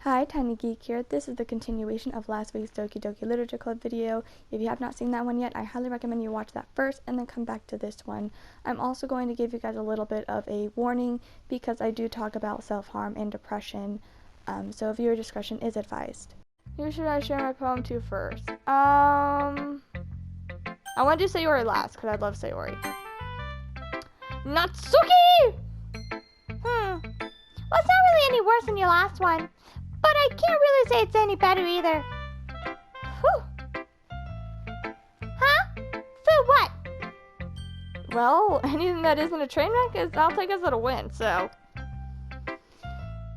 Hi, TinyGeek here. This is the continuation of last week's Doki Doki Literature Club video. If you have not seen that one yet, I highly recommend you watch that first and then come back to this one. I'm also going to give you guys a little bit of a warning because I do talk about self-harm and depression, so viewer discretion is advised. Who should I share my poem to first? I want to do Sayori last because I love Sayori. Natsuki! Well, it's not really any worse than your last one. But I can't really say it's any better either. Whew. Huh? So what? Well, anything that isn't a train wreck, I'll take as a win, so.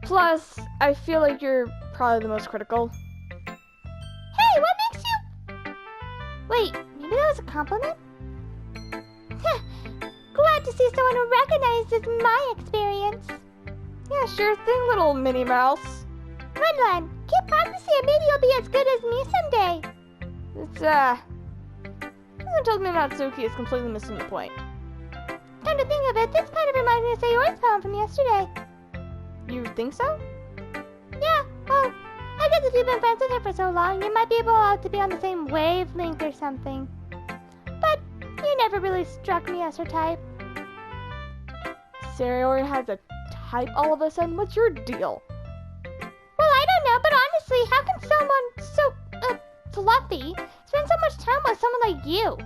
Plus, I feel like you're probably the most critical. Hey, what makes you... Wait, maybe that was a compliment? Glad to see someone who recognizes my experience. Yeah, sure thing, little Minnie Mouse. Run, keep practicing and maybe you'll be as good as me someday. Someone told me Natsuki is completely missing the point. Come to think of it, this kind of reminds me of Sayori's poem from yesterday. You think so? Yeah, well, I guess if you've been friends with her for so long, you might be able to be on the same wavelength or something. But you never really struck me as her type. Sayori has a type all of a sudden? What's your deal? Well, I don't know, but honestly, how can someone so, fluffy spend so much time with someone like you?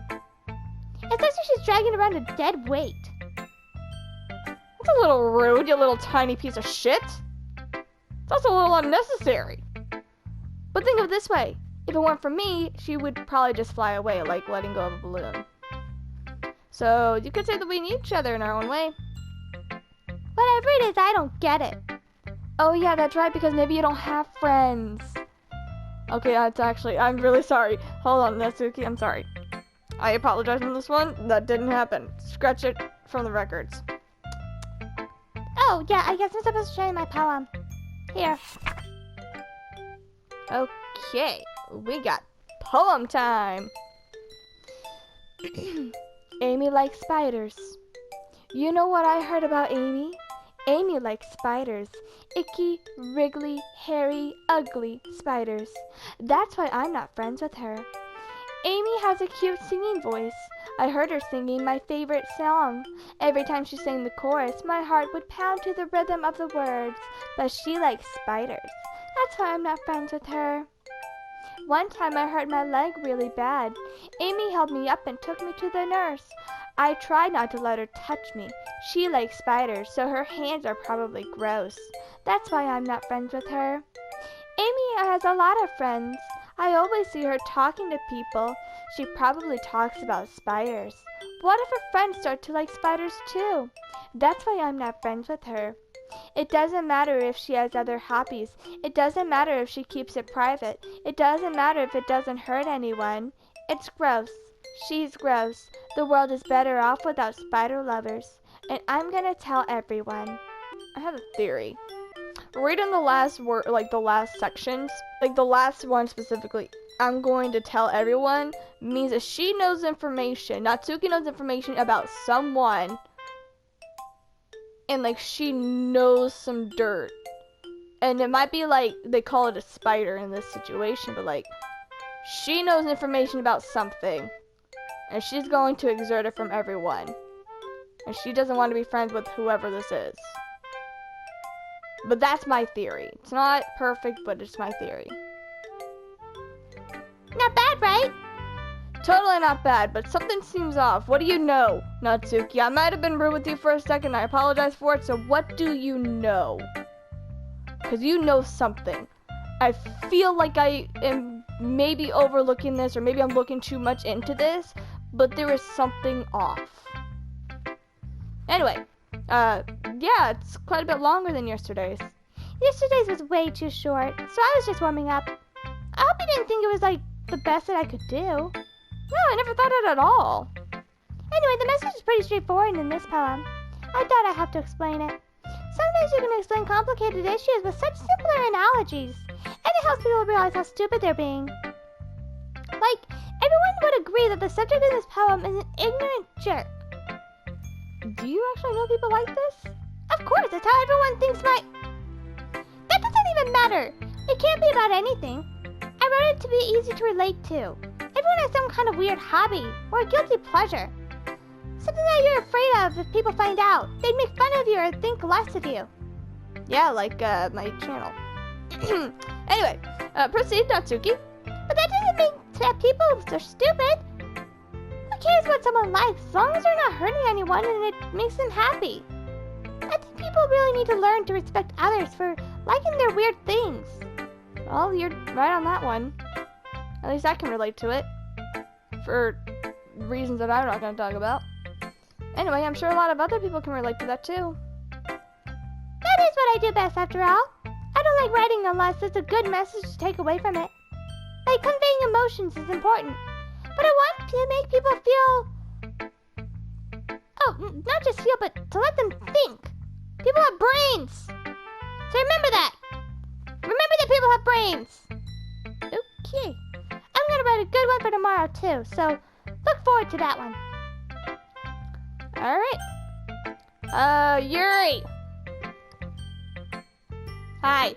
Especially she's dragging around a dead weight. That's a little rude, you little tiny piece of shit. It's also a little unnecessary. But think of it this way. If it weren't for me, she would probably just fly away, like letting go of a balloon. So, you could say that we need each other in our own way. Whatever it is, I don't get it. Oh yeah, that's right, because maybe you don't have friends. Okay, I'm really sorry. Hold on, Natsuki, I'm sorry. I apologize on this one. That didn't happen. Scratch it from the records. Oh, yeah, I guess I'm supposed to show you my poem. Here. Okay, we got poem time. Amy likes spiders. You know what I heard about Amy? Amy likes spiders. Icky, wriggly, hairy, ugly spiders. That's why I'm not friends with her. Amy has a cute singing voice. I heard her singing my favorite song. Every time she sang the chorus, my heart would pound to the rhythm of the words. But she likes spiders. That's why I'm not friends with her. One time I hurt my leg really bad. Amy held me up and took me to the nurse. I tried not to let her touch me. She likes spiders, so her hands are probably gross. That's why I'm not friends with her. Amy has a lot of friends. I always see her talking to people. She probably talks about spiders. What if her friends start to like spiders too? That's why I'm not friends with her. It doesn't matter if she has other hobbies. It doesn't matter if she keeps it private. It doesn't matter if it doesn't hurt anyone. It's gross. She's gross. The world is better off without spider lovers. And I'm gonna tell everyone. I have a theory. Reading the last word, like the last sections, like the last one specifically, I'm going to tell everyone, means that she knows information. Natsuki knows information about someone. And like she knows some dirt. And it might be like, they call it a spider in this situation, but like, she knows information about something. And she's going to exert it from everyone. And she doesn't want to be friends with whoever this is. But that's my theory. It's not perfect, but it's my theory. Not bad, right? Totally not bad, but something seems off. What do you know, Natsuki? I might have been rude with you for a second. I apologize for it. So what do you know? Because you know something. I feel like I am maybe overlooking this, or maybe I'm looking too much into this. But there is something off. Anyway, yeah, it's quite a bit longer than yesterday's. Yesterday's was way too short, so I was just warming up. I hope you didn't think it was, like, the best that I could do. No, I never thought it at all. Anyway, the message is pretty straightforward in this poem. I thought I'd have to explain it. Sometimes you can explain complicated issues with such simpler analogies, and it helps people realize how stupid they're being. Like, everyone would agree that the subject of this poem is an ignorant jerk. Do you actually know people like this? Of course, that's how everyone thinks my... That doesn't even matter. It can't be about anything. I wrote it to be easy to relate to. Everyone has some kind of weird hobby or guilty pleasure. Something that you're afraid of if people find out. They'd make fun of you or think less of you. Yeah, like my channel. Anyway, proceed, Natsuki. But that doesn't mean that people are stupid. Who cares what someone likes as long as they're not hurting anyone and it makes them happy? I think people really need to learn to respect others for liking their weird things. Well, you're right on that one. At least I can relate to it. For reasons that I'm not going to talk about. Anyway, I'm sure a lot of other people can relate to that too. That is what I do best, after all. I don't like writing unless there's a good message to take away from it. Like, conveying emotions is important. But I want to make people feel... Oh, not just feel, but to let them think. People have brains. So remember that. Remember that people have brains. Okay. I'm going to write a good one for tomorrow, too. So look forward to that one. Alright. Yuri. Hi.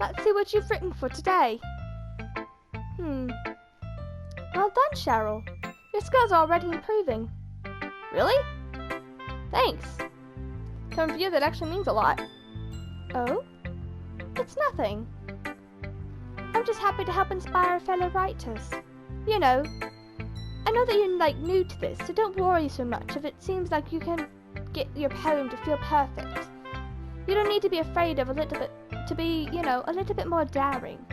Let's see what you've written for today. Well done, Cheryl. Your skills are already improving. Really? Thanks. Coming from you, that actually means a lot. Oh? It's nothing. I'm just happy to help inspire fellow writers. You know, I know that you're new to this, so don't worry so much if it seems like you can get your poem to feel perfect. You don't need to be afraid of a little bit more daring.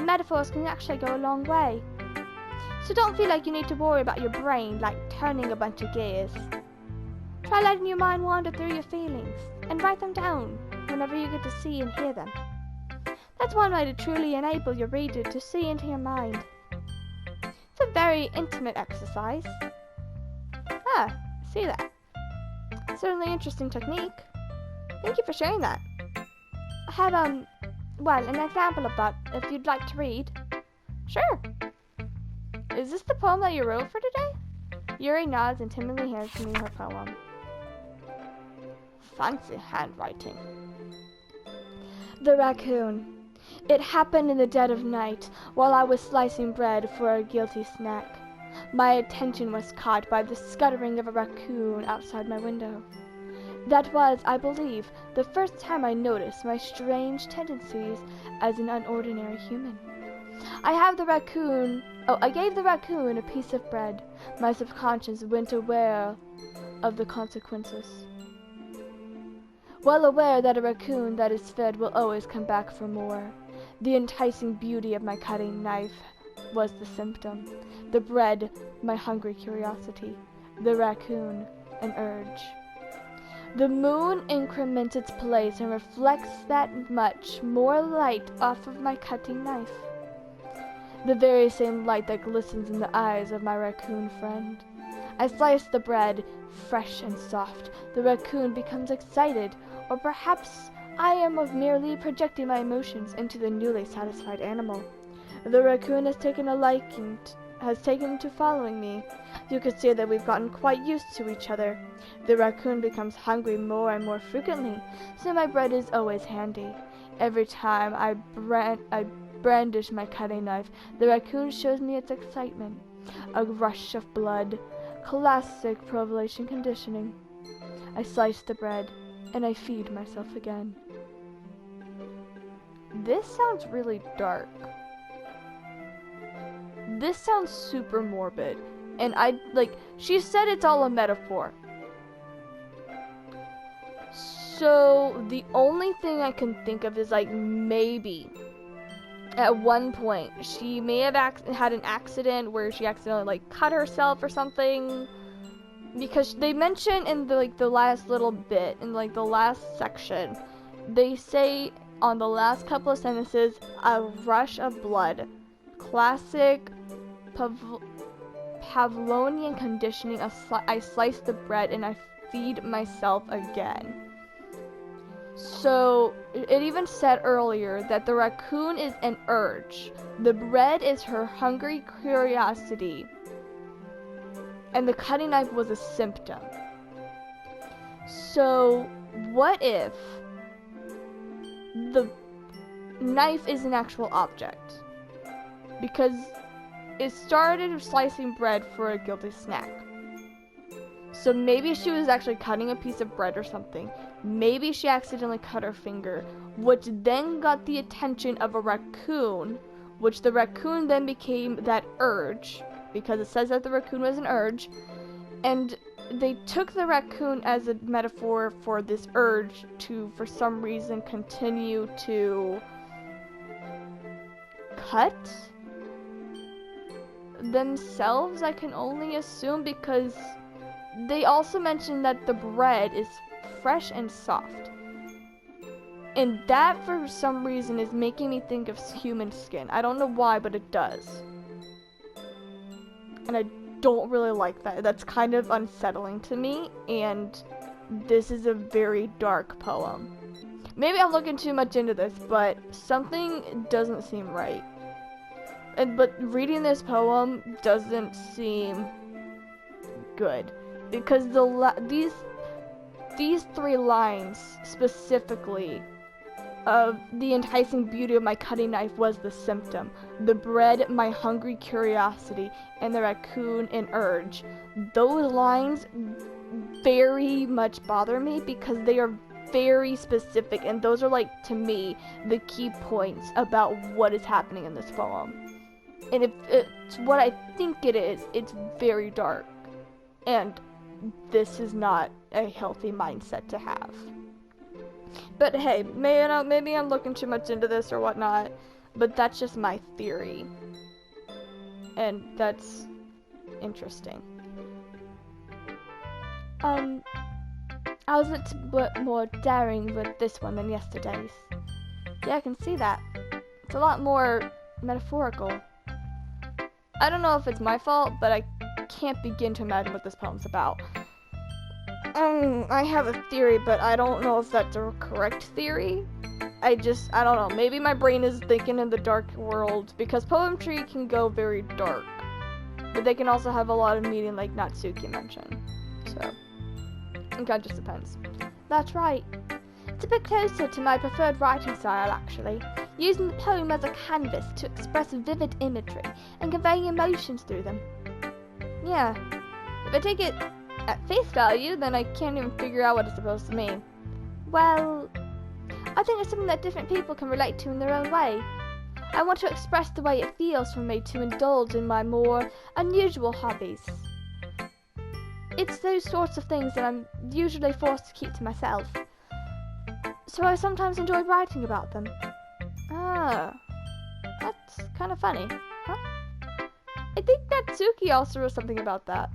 Metaphors can actually go a long way. So don't feel like you need to worry about your brain turning a bunch of gears. Try letting your mind wander through your feelings and write them down whenever you get to see and hear them. That's one way to truly enable your reader to see into your mind. It's a very intimate exercise. See that. Certainly interesting technique. Thank you for sharing that. I have, an example of that, if you'd like to read. Sure. Is this the poem that you wrote for today? Yuri nods and timidly hands me her poem. Fancy handwriting. The raccoon. It happened in the dead of night, while I was slicing bread for a guilty snack. My attention was caught by the scuttering of a raccoon outside my window. That was, I believe, the first time I noticed my strange tendencies as an unordinary human. I gave the raccoon a piece of bread. My subconscious went aware of the consequences. Well aware that a raccoon that is fed will always come back for more. The enticing beauty of my cutting knife was the symptom. The bread, my hungry curiosity. The raccoon, an urge. The moon increments its place and reflects that much more light off of my cutting knife. The very same light that glistens in the eyes of my raccoon friend. I slice the bread, fresh and soft. The raccoon becomes excited, or perhaps I am merely projecting my emotions into the newly satisfied animal. The raccoon has taken to following me. You could see that we've gotten quite used to each other. The raccoon becomes hungry more and more frequently, so my bread is always handy. Every time I brandish my cutting knife, the raccoon shows me its excitement. A rush of blood. Classic provolation conditioning. I slice the bread, and I feed myself again. This sounds really dark. This sounds super morbid. And she said it's all a metaphor. So, the only thing I can think of is, maybe at one point she may have had an accident where she accidentally, cut herself or something. Because they mention in the last little bit, in the last section, they say on the last couple of sentences, a rush of blood. Classic Pavlovian conditioning. I slice the bread and I feed myself again. So, it even said earlier that the raccoon is an urge. The bread is her hungry curiosity. And the cutting knife was a symptom. So, what if knife is an actual object. Because it started with slicing bread for a guilty snack. So maybe she was actually cutting a piece of bread or something. Maybe she accidentally cut her finger, which then got the attention of a raccoon, which the raccoon then became that urge, because it says that the raccoon was an urge, and they took the raccoon as a metaphor for this urge to, for some reason, continue to cut themselves, I can only assume, because they also mentioned that the bread is fresh and soft. And that, for some reason, is making me think of human skin. I don't know why, but it does. And I don't really like that. That's kind of unsettling to me, and this is a very dark poem. Maybe I'm looking too much into this, but something doesn't seem right. But reading this poem doesn't seem good, because these 3 lines specifically of the enticing beauty of my cutting knife was the symptom. The bread, my hungry curiosity, and the raccoon, an urge. Those lines very much bother me because they are very specific, and those are, like, to me, the key points about what is happening in this poem. And if it's what I think it is, it's very dark. And this is not a healthy mindset to have. But hey, maybe I'm looking too much into this or whatnot, but that's just my theory. And that's interesting. I was a bit more daring with this one than yesterday's. Yeah, I can see that. It's a lot more metaphorical. I don't know if it's my fault, but I can't begin to imagine what this poem's about. I have a theory, but I don't know if that's a correct theory. I don't know. Maybe my brain is thinking in the dark world, because poetry can go very dark. But they can also have a lot of meaning, like Natsuki mentioned. So, it kind of just depends. That's right. It's a bit closer to my preferred writing style, actually. Using the poem as a canvas to express vivid imagery and conveying emotions through them. Yeah. If I take it at face value, then I can't even figure out what it's supposed to mean. Well, I think it's something that different people can relate to in their own way. I want to express the way it feels for me to indulge in my more unusual hobbies. It's those sorts of things that I'm usually forced to keep to myself. So I sometimes enjoy writing about them. Ah, that's kind of funny, huh? I think Natsuki also wrote something about that.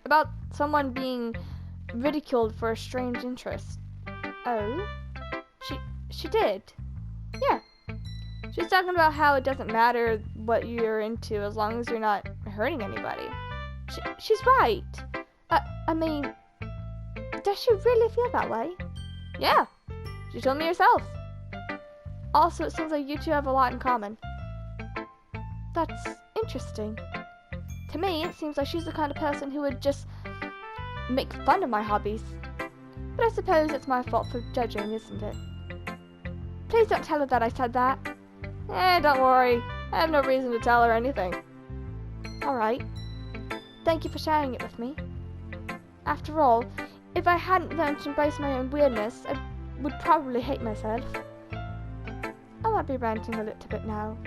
About someone being ridiculed for a strange interest. Oh? She did. Yeah. She's talking about how it doesn't matter what you're into as long as you're not hurting anybody. She's right. I mean, does she really feel that way? Yeah. She told me herself. Also, it seems like you two have a lot in common. That's interesting. To me, it seems like she's the kind of person who would just make fun of my hobbies. But I suppose it's my fault for judging, isn't it? Please don't tell her that I said that. Don't worry. I have no reason to tell her anything. Alright. Thank you for sharing it with me. After all, if I hadn't learned to embrace my own weirdness, I would probably hate myself. I might be ranting a little bit now.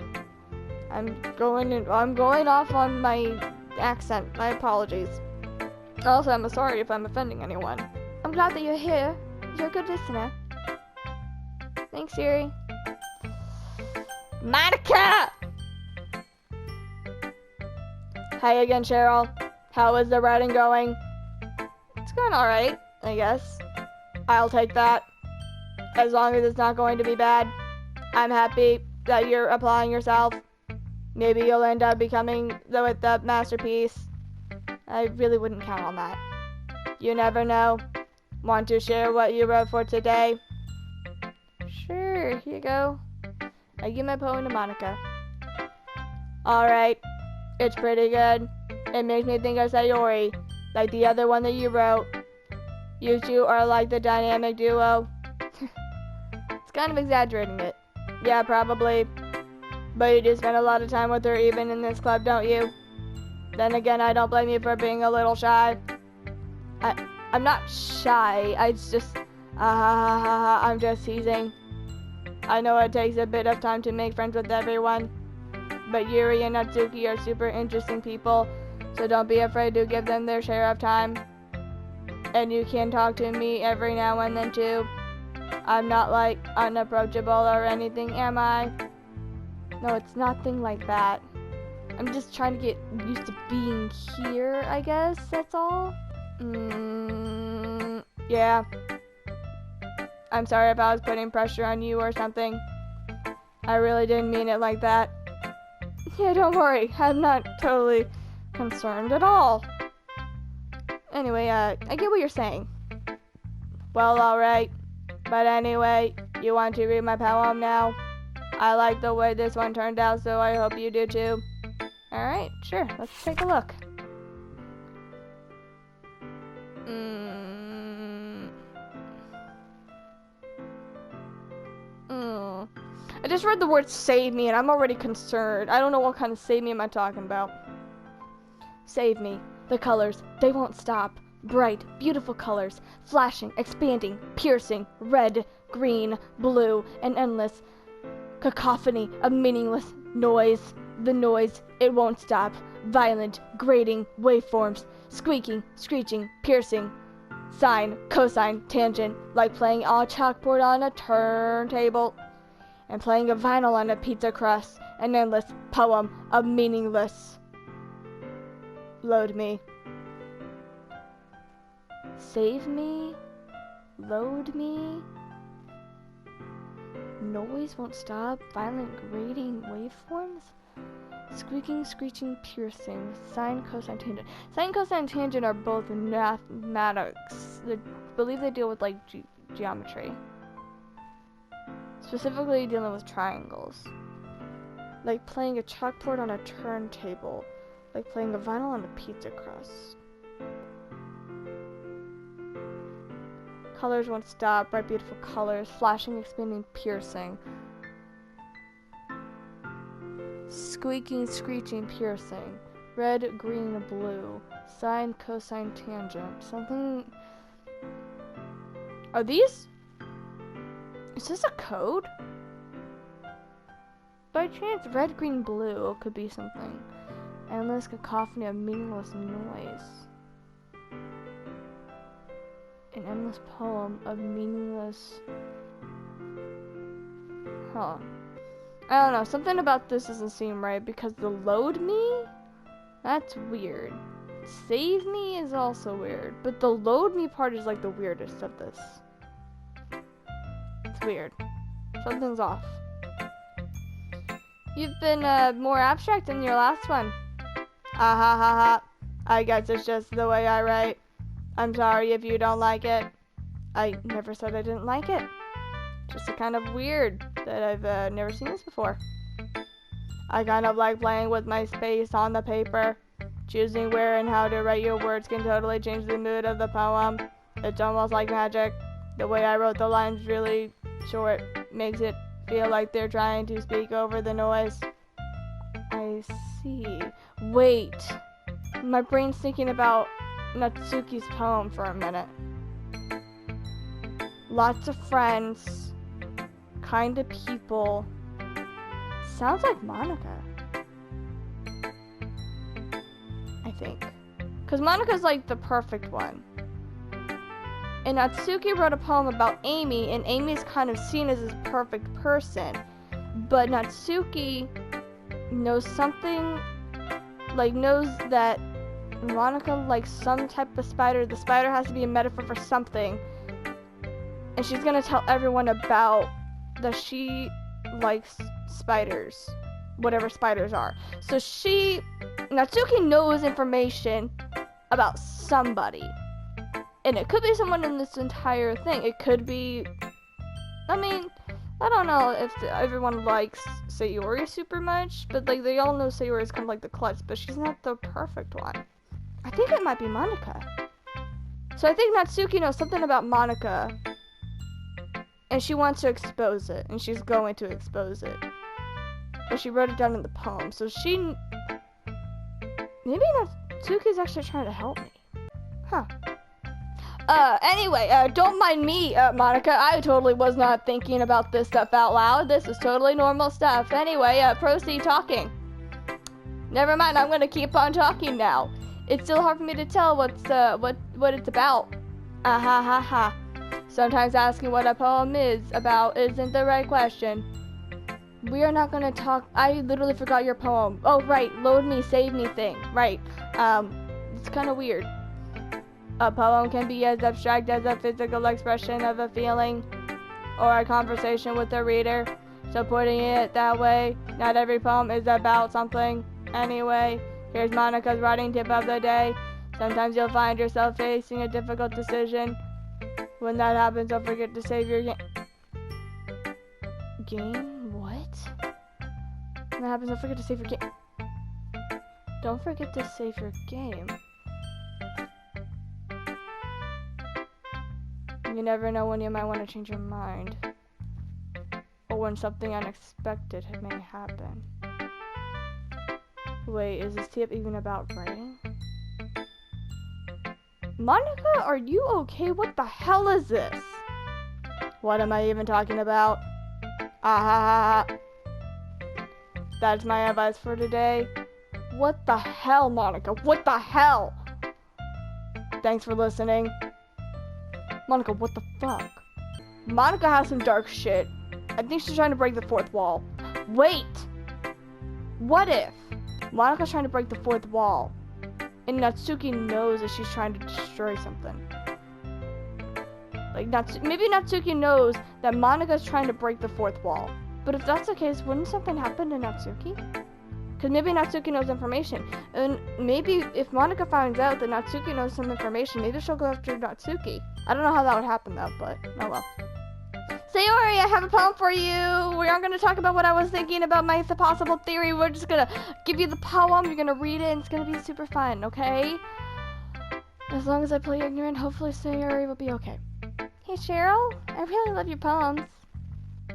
I'm going off on my accent. My apologies. Also, I'm sorry if I'm offending anyone. I'm glad that you're here. You're a good listener. Thanks, Siri. Monica! Hey again, Cheryl. How is the writing going? It's going alright, I guess. I'll take that. As long as it's not going to be bad. I'm happy that you're applying yourself. Maybe you'll end up becoming the masterpiece. I really wouldn't count on that. You never know. Want to share what you wrote for today? Sure, here you go. I give my poem to Monica. Alright. It's pretty good. It makes me think of Sayori, like the other one that you wrote. You two are like the dynamic duo. It's kind of exaggerating it. Yeah, probably. But you do spend a lot of time with her even in this club, don't you? Then again, I don't blame you for being a little shy. I'm not shy. I'm just teasing. I know it takes a bit of time to make friends with everyone, but Yuri and Natsuki are super interesting people, so don't be afraid to give them their share of time. And you can talk to me every now and then too. I'm not like unapproachable or anything, am I? No, it's nothing like that. I'm just trying to get used to being here, I guess, that's all. Yeah. I'm sorry if I was putting pressure on you or something. I really didn't mean it like that. Yeah, don't worry. I'm not totally concerned at all. Anyway, I get what you're saying. Well, alright. But anyway, you want to read my poem now? I like the way this one turned out, so I hope you do too. Alright, sure. Let's take a look. I just read the word save me and I'm already concerned. I don't know what kind of save me am I talking about. Save me. The colors, they won't stop. Bright, beautiful colors, flashing, expanding, piercing, red, green, blue, and endless cacophony of meaningless noise. The noise, it won't stop. Violent, grating, waveforms, squeaking, screeching, piercing, sine, cosine, tangent, like playing a chalkboard on a turntable, and playing a vinyl on a pizza crust, an endless poem of meaningless. Load me. Save me. Load me. Noise won't stop. Violent grating waveforms. Squeaking, screeching, piercing. Sine, cosine, tangent. Sine, cosine, and tangent are both mathematics. I believe they deal with like geometry. Specifically dealing with triangles. Like playing a chalkboard on a turntable. Like playing a vinyl on a pizza crust. Colors won't stop. Bright, beautiful colors. Flashing, expanding, piercing. Squeaking, screeching, piercing. Red, green, blue. Sine, cosine, tangent. Something... Are these... Is this a code? By chance, red, green, blue could be something. Endless cacophony of meaningless noise. An endless poem of meaningless... Huh. I don't know, something about this doesn't seem right because the load me? That's weird. Save me is also weird, but the load me part is like the weirdest of this. It's weird. Something's off. You've been more abstract than your last one. Ah ha ha ha. I guess it's just the way I write. I'm sorry if you don't like it. I never said I didn't like it. Just a kind of weird that I've never seen this before. I kind of like playing with my space on the paper. Choosing where and how to write your words can totally change the mood of the poem. It's almost like magic. The way I wrote the lines really short makes it feel like they're trying to speak over the noise. I see. Wait. My brain's thinking about Natsuki's poem for a minute. Lots of friends. Kind of people. Sounds like Monica. I think. Because Monica's like the perfect one. And Natsuki wrote a poem about Amy, and Amy's kind of seen as this perfect person. But Natsuki knows something, like knows that Monica likes some type of spider. The spider has to be a metaphor for something. And she's gonna tell everyone about that she likes spiders. Whatever spiders are. So Natsuki knows information about somebody. And it could be someone in this entire thing. It could be... I mean, I don't know if everyone likes Sayori super much, but like they all know Sayori is kind of like the clutch, but she's not the perfect one. I think it might be Monica. So I think Natsuki knows something about Monica. And she wants to expose it. And she's going to expose it. But she wrote it down in the poem. So she... Maybe Natsuki's actually trying to help me. Huh. Anyway, don't mind me, Monica. I totally was not thinking about this stuff out loud. This is totally normal stuff. Anyway, proceed talking. Never mind, I'm gonna keep on talking now. It's still hard for me to tell what it's about. Ah ha ha ha. Sometimes asking what a poem is about isn't the right question. We are not gonna talk. I literally forgot your poem. Oh, right, load me, save me thing. Right. It's kind of weird. A poem can be as abstract as a physical expression of a feeling or a conversation with the reader. So putting it that way, not every poem is about something. Anyway, here's Monica's writing tip of the day. Sometimes you'll find yourself facing a difficult decision. When that happens, don't forget to save your game. What? When that happens, don't forget to save your game. Don't forget to save your game. You never know when you might want to change your mind. Or when something unexpected may happen. Wait, is this tip even about writing? Monica, are you okay? What the hell is this? What am I even talking about? Ah ha ha ha. That's my advice for today. What the hell, Monica? What the hell? Thanks for listening. Monica, what the fuck? Monica has some dark shit. I think she's trying to break the fourth wall. Wait! What if Monica's trying to break the fourth wall and Natsuki knows that she's trying to destroy something? Like, maybe Natsuki knows that Monica's trying to break the fourth wall. But if that's the case, wouldn't something happen to Natsuki? Because maybe Natsuki knows information. And maybe if Monica finds out that Natsuki knows some information, maybe she'll go after Natsuki. I don't know how that would happen though, but oh well. Sayori, I have a poem for you. We aren't going to talk about what I was thinking about my possible theory. We're just going to give you the poem. You're going to read it and it's going to be super fun, okay? As long as I play ignorant, hopefully Sayori will be okay. Hey Cheryl, I really love your poems.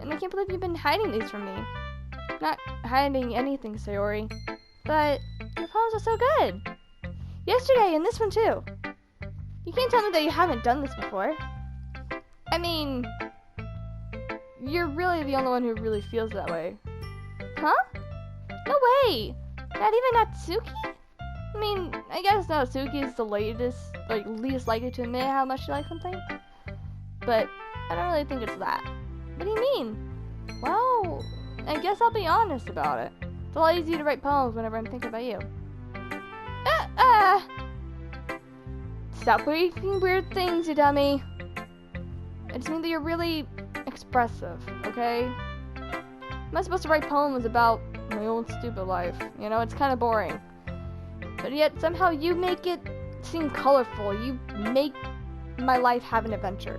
And I can't believe you've been hiding these from me. Not hiding anything, Sayori. But your poems are so good. Yesterday and this one too. You can't tell me that you haven't done this before. I mean, you're really the only one who really feels that way. Huh? No way! Not even Natsuki? I mean, I guess Natsuki is the least likely to admit how much she likes something. But I don't really think it's that. What do you mean? Well, I guess I'll be honest about it. It's a lot easier to write poems whenever I'm thinking about you. Stop thinking weird things, you dummy. I just mean that you're really expressive, okay? I'm not supposed to write poems about my own stupid life. You know, it's kind of boring. But yet, somehow you make it seem colorful. You make my life have an adventure.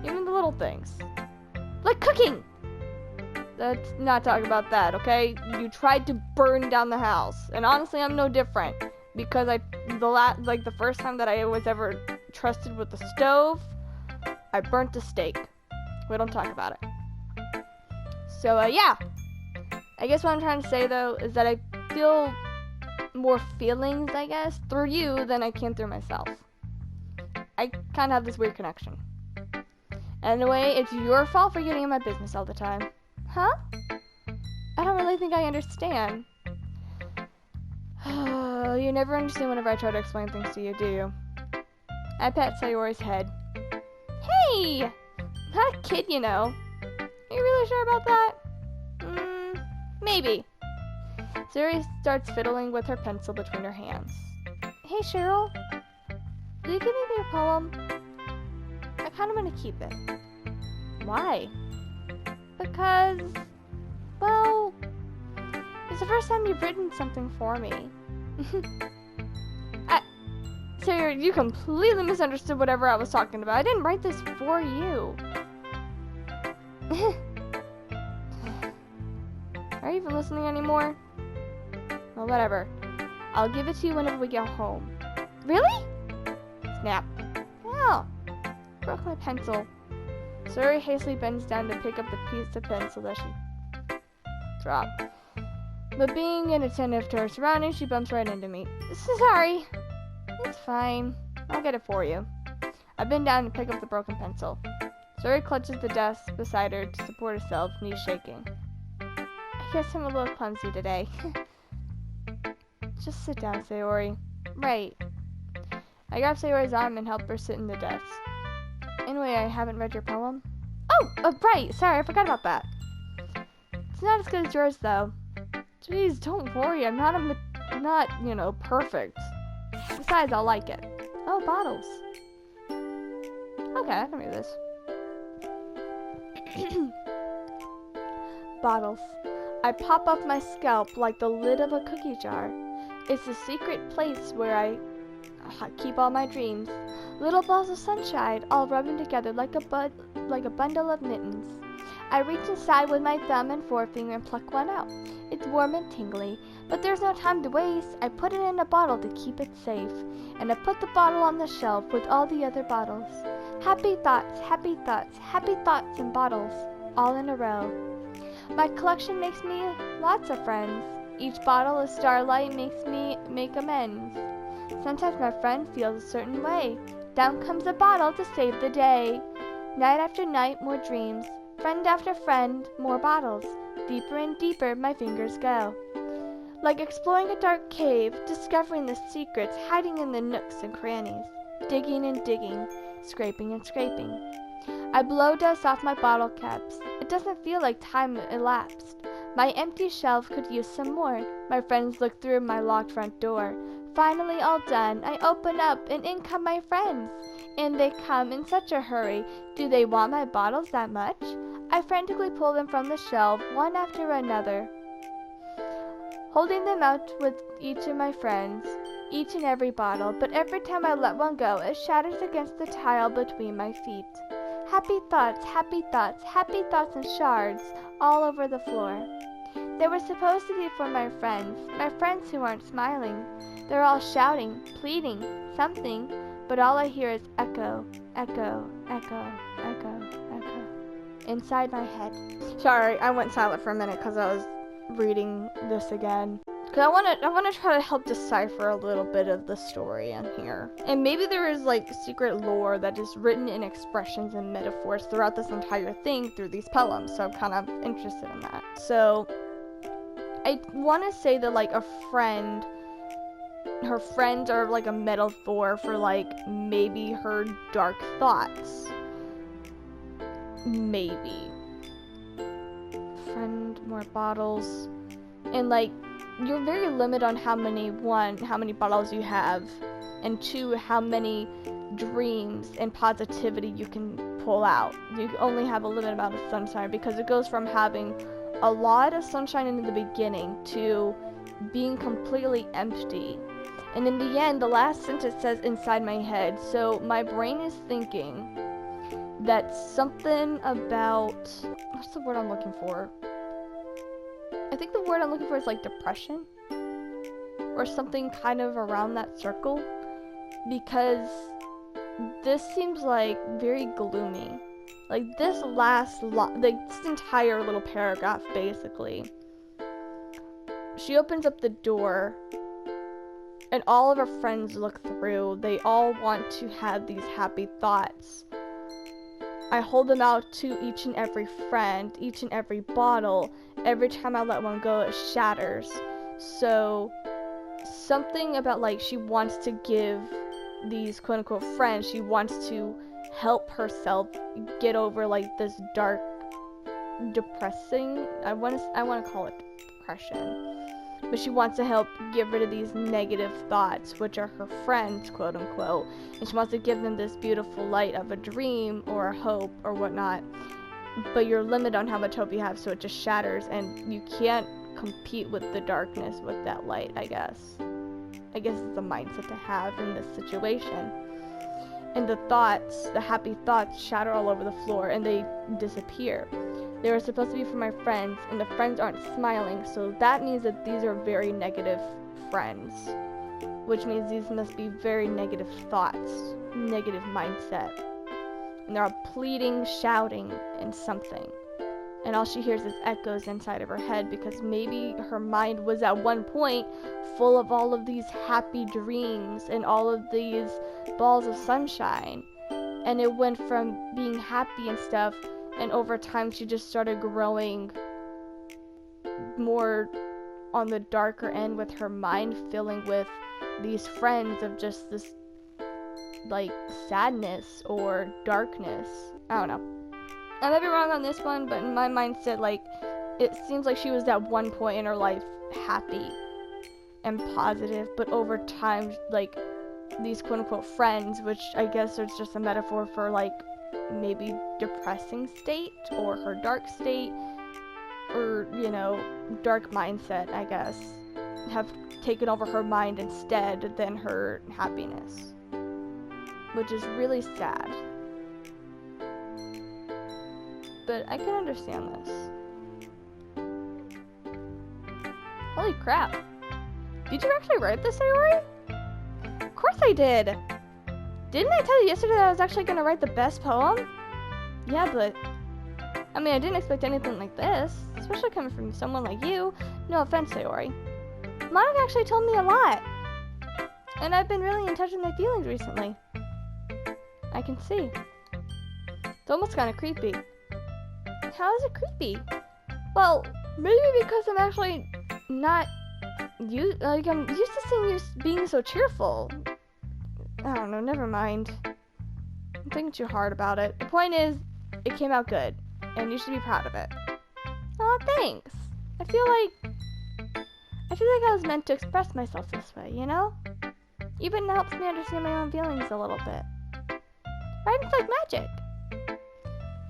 Even the little things. Like cooking! Let's not talk about that, okay? You tried to burn down the house. And honestly, I'm no different. Because the first time that I was ever trusted with the stove, I burnt a steak. We don't talk about it. So, yeah. I guess what I'm trying to say, though, is that I feel more feelings, I guess, through you than I can through myself. I kind of have this weird connection. Anyway, it's your fault for getting in my business all the time. Huh? I don't really think I understand. You never understand whenever I try to explain things to you, do you? I pat Sayori's head. Hey! Not a kid, you know. Are you really sure about that? Maybe. Sayori starts fiddling with her pencil between her hands. Hey, Cheryl. Will you give me your poem? I kind of want to keep it. Why? Because, well, it's the first time you've written something for me. Sayori, you completely misunderstood whatever I was talking about. I didn't write this for you. Are you even listening anymore? Well, whatever. I'll give it to you whenever we get home. Really? Snap. Oh, broke my pencil. Suri hastily bends down to pick up the piece of pencil that she dropped. But being inattentive to her surroundings, she bumps right into me. Sorry. It's fine. I'll get it for you. I bend down to pick up the broken pencil. Suri clutches the desk beside her to support herself, knees shaking. I guess I'm a little clumsy today. Just sit down, Sayori. Right. I grab Sayori's arm and help her sit in the desk. Anyway, I haven't read your poem. Oh, right. Sorry, I forgot about that. It's not as good as yours, though. Jeez, don't worry. I'm not, perfect. Besides, I'll like it. Oh, bottles. Okay, I can read this. Bottles. I pop up my scalp like the lid of a cookie jar. It's a secret place where I keep all my dreams. Little balls of sunshine, all rubbing together like a bundle of mittens. I reach inside with my thumb and forefinger and pluck one out. It's warm and tingly, but there's no time to waste. I put it in a bottle to keep it safe, and I put the bottle on the shelf with all the other bottles. Happy thoughts, happy thoughts, happy thoughts in bottles, all in a row. My collection makes me lots of friends. Each bottle of starlight makes me make amends. Sometimes my friend feels a certain way. Down comes a bottle to save the day. Night after night, more dreams. Friend after friend, more bottles. Deeper and deeper my fingers go. Like exploring a dark cave, discovering the secrets hiding in the nooks and crannies. Digging and digging, scraping and scraping. I blow dust off my bottle caps. It doesn't feel like time elapsed. My empty shelf could use some more. My friends look through my locked front door. Finally all done, I open up and in come my friends. And they come in such a hurry. Do they want my bottles that much? I frantically pull them from the shelf, one after another, holding them out with each of my friends, each and every bottle, but every time I let one go, it shatters against the tile between my feet. Happy thoughts, happy thoughts, happy thoughts in shards all over the floor. They were supposed to be for my friends who aren't smiling. They're all shouting, pleading, something, but all I hear is echo, echo, echo, echo, echo, inside my head. Sorry, I went silent for a minute because I was reading this again. Because I want to try to help decipher a little bit of the story in here. And maybe there is like secret lore that is written in expressions and metaphors throughout this entire thing through these poems. So I'm kind of interested in that. So I want to say that like her friends are like a metaphor for like maybe her dark thoughts. Maybe. Friend, more bottles. And like, you're very limited on how many bottles you have, and two, how many dreams and positivity you can pull out. You only have a limited amount of sunshine because it goes from having a lot of sunshine in the beginning to being completely empty. And in the end, the last sentence says inside my head. So my brain is thinking that something about, what's the word I'm looking for? I think the word I'm looking for is like depression or something kind of around that circle, because this seems like very gloomy. Like this this entire little paragraph basically. She opens up the door and all of her friends look through. They all want to have these happy thoughts. I hold them out to each and every friend, each and every bottle. Every time I let one go, it shatters. So something about like she wants to give these quote unquote friends, she wants to help herself get over like this dark, depressing, I want to call it depression. But she wants to help get rid of these negative thoughts, which are her friends, quote unquote. And she wants to give them this beautiful light of a dream or a hope or whatnot. But you're limited on how much hope you have, so it just shatters, and you can't compete with the darkness with that light, I guess. I guess it's a mindset to have in this situation. And the thoughts, the happy thoughts, shatter all over the floor, and they disappear. They were supposed to be for my friends, and the friends aren't smiling, so that means that these are very negative friends. Which means these must be very negative thoughts, negative mindset. and they're all pleading, shouting, and something. And all she hears is echoes inside of her head because maybe her mind was at one point full of all of these happy dreams and all of these balls of sunshine. And it went from being happy and stuff, and over time she just started growing more on the darker end with her mind filling with these friends of just this like sadness or darkness. I don't know. I might be wrong on this one, but in my mindset, like, it seems like she was at one point in her life happy and positive, but over time, like, these quote-unquote friends, which I guess is just a metaphor for, like, maybe depressing state, or her dark state, or, you know, dark mindset, I guess, have taken over her mind instead than her happiness, which is really sad. But I can understand this. Holy crap. Did you actually write this, Sayori? Of course I did! Didn't I tell you yesterday that I was actually gonna write the best poem? Yeah, but... I mean, I didn't expect anything like this, especially coming from someone like you. No offense, Sayori. Monica actually told me a lot. And I've been really in touch with my feelings recently. I can see. It's almost kind of creepy. How is it creepy? Well, maybe because I'm actually not I'm used to seeing you being so cheerful. I don't know, never mind. I'm thinking too hard about it. The point is, it came out good, and you should be proud of it. Oh, thanks. I feel like I was meant to express myself this way, you know? Even helps me understand my own feelings a little bit. Writing's like magic.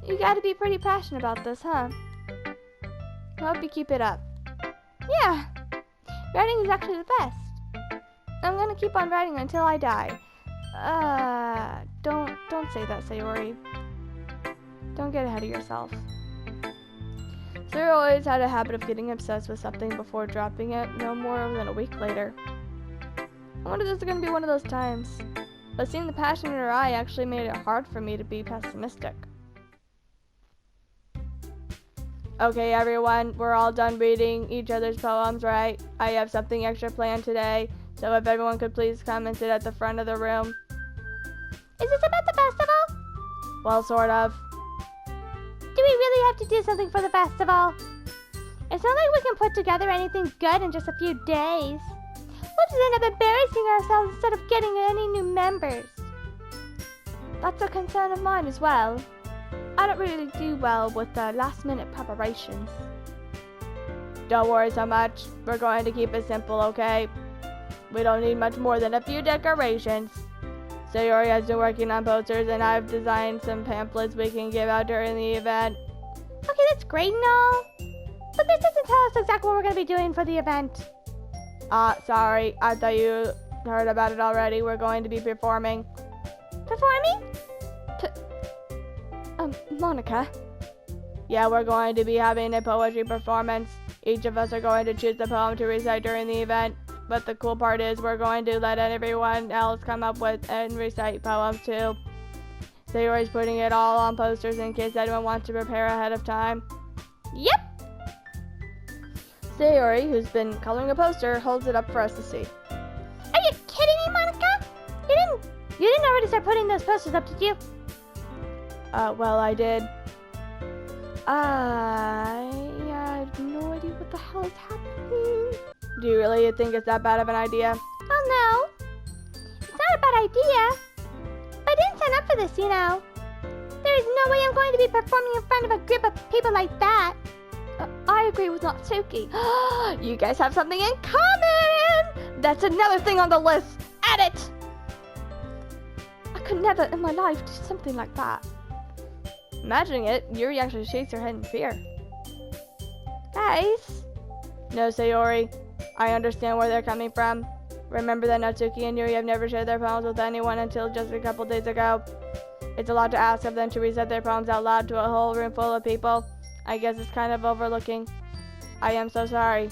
You gotta be pretty passionate about this, huh? I hope you keep it up. Yeah, writing is actually the best. I'm gonna keep on writing until I die. Don't say that, Sayori. Don't get ahead of yourself. Sayori always had a habit of getting obsessed with something before dropping it no more than a week later. I wonder if this is gonna be one of those times. But seeing the passion in her eye actually made it hard for me to be pessimistic. Okay, everyone, we're all done reading each other's poems, right? I have something extra planned today, so if everyone could please come and sit at the front of the room. Is this about the festival? Well, sort of. Do we really have to do something for the festival? It's not like we can put together anything good in just a few days. We'll just end up embarrassing ourselves instead of getting any new members. That's a concern of mine as well. I don't really do well with the last-minute preparations. Don't worry so much. We're going to keep it simple, okay? We don't need much more than a few decorations. Sayori has been working on posters, and I've designed some pamphlets we can give out during the event. Okay, that's great and all. But this doesn't tell us exactly what we're going to be doing for the event. Sorry. I thought you heard about it already. We're going to be performing. Performing? Monica? Yeah, we're going to be having a poetry performance. Each of us are going to choose a poem to recite during the event. But the cool part is we're going to let everyone else come up with and recite poems too. Sayori's putting it all on posters in case anyone wants to prepare ahead of time. Yep. Sayori, who's been coloring a poster, holds it up for us to see. Are you kidding me, Monica? You didn't already start putting those posters up, did you? Well, I did. I have no idea what the hell is happening. Do you really think it's that bad of an idea? Oh, no. It's not a bad idea. But I didn't sign up for this, you know. There is no way I'm going to be performing in front of a group of people like that. I agree with Natsuki. You guys have something in common! That's another thing on the list. Add it! I could never in my life do something like that. Imagining it, Yuri actually shakes her head in fear. Guys? No, Sayori. I understand where they're coming from. Remember that Natsuki and Yuri have never shared their poems with anyone until just a couple days ago. It's a lot to ask of them to recite their poems out loud to a whole room full of people. I guess it's kind of overlooking. I am so sorry.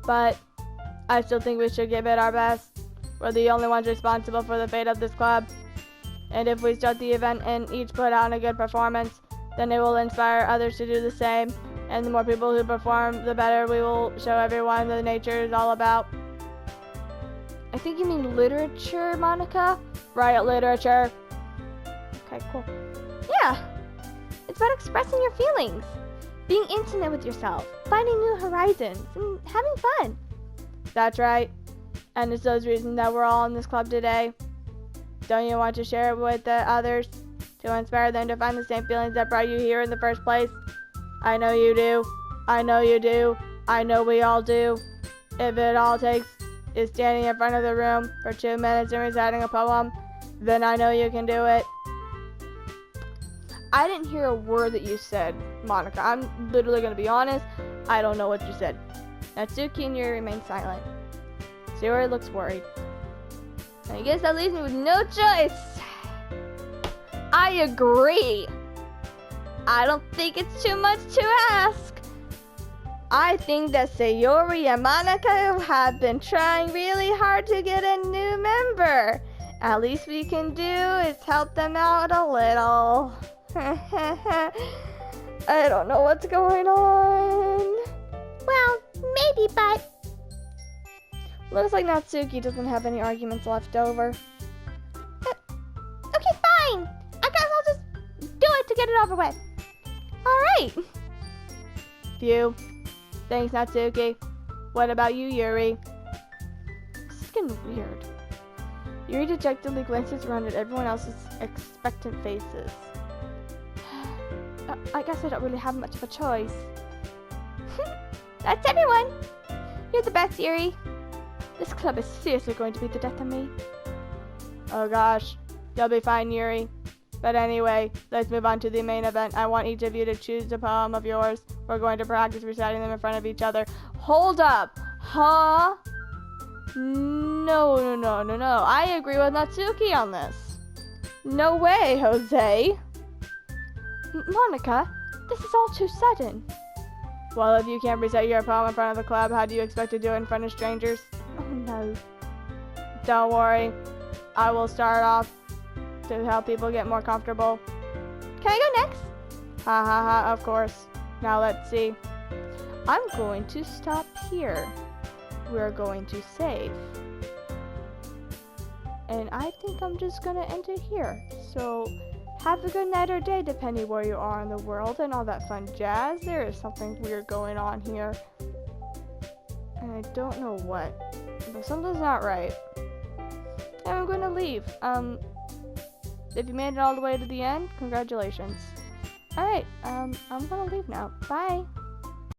But I still think we should give it our best. We're the only ones responsible for the fate of this club. And if we start the event and each put on a good performance, then it will inspire others to do the same. And the more people who perform, the better we will show everyone that nature is all about. I think you mean literature, Monica? Right, literature. Okay, cool. Yeah, it's about expressing your feelings, being intimate with yourself, finding new horizons, and having fun. That's right. And it's those reasons that we're all in this club today. Don't you want to share it with the others to inspire them to find the same feelings that brought you here in the first place? I know you do. I know you do. I know we all do. If it all takes is standing in front of the room for 2 minutes and reciting a poem, then I know you can do it. I didn't hear a word that you said, Monica. I'm literally going to be honest. I don't know what you said. Natsuki and Yuri remain silent. Sayori looks worried. I guess that leaves me with no choice. I agree. I don't think it's too much to ask. I think that Sayori and Monica have been trying really hard to get a new member. At least we can do is help them out a little. I don't know what's going on. Well, maybe, but... Looks like Natsuki doesn't have any arguments left over. Okay, fine. I guess I'll just do it to get it over with. Alright. Phew. Thanks, Natsuki. What about you, Yuri? This is getting weird. Yuri dejectedly glances around at everyone else's expectant faces. I guess I don't really have much of a choice. That's everyone. You're the best, Yuri. This club is seriously going to be the death of me. Oh gosh. You'll be fine, Yuri. But anyway, let's move on to the main event. I want each of you to choose a poem of yours. We're going to practice reciting them in front of each other. Hold up. Huh? No. I agree with Natsuki on this. No way, Jose. Monica, this is all too sudden. Well, if you can't recite your poem in front of the club, how do you expect to do it in front of strangers? Oh no. Don't worry. I will start off to help people get more comfortable. Can I go next? Ha, of course. Now let's see. I'm going to stop here. We're going to save. And I think I'm just going to end it here. So, have a good night or day depending where you are in the world and all that fun jazz. There is something weird going on here. And I don't know what. But something's not right. And I'm going to leave. If you made it all the way to the end, congratulations. Alright, I'm gonna leave now. Bye.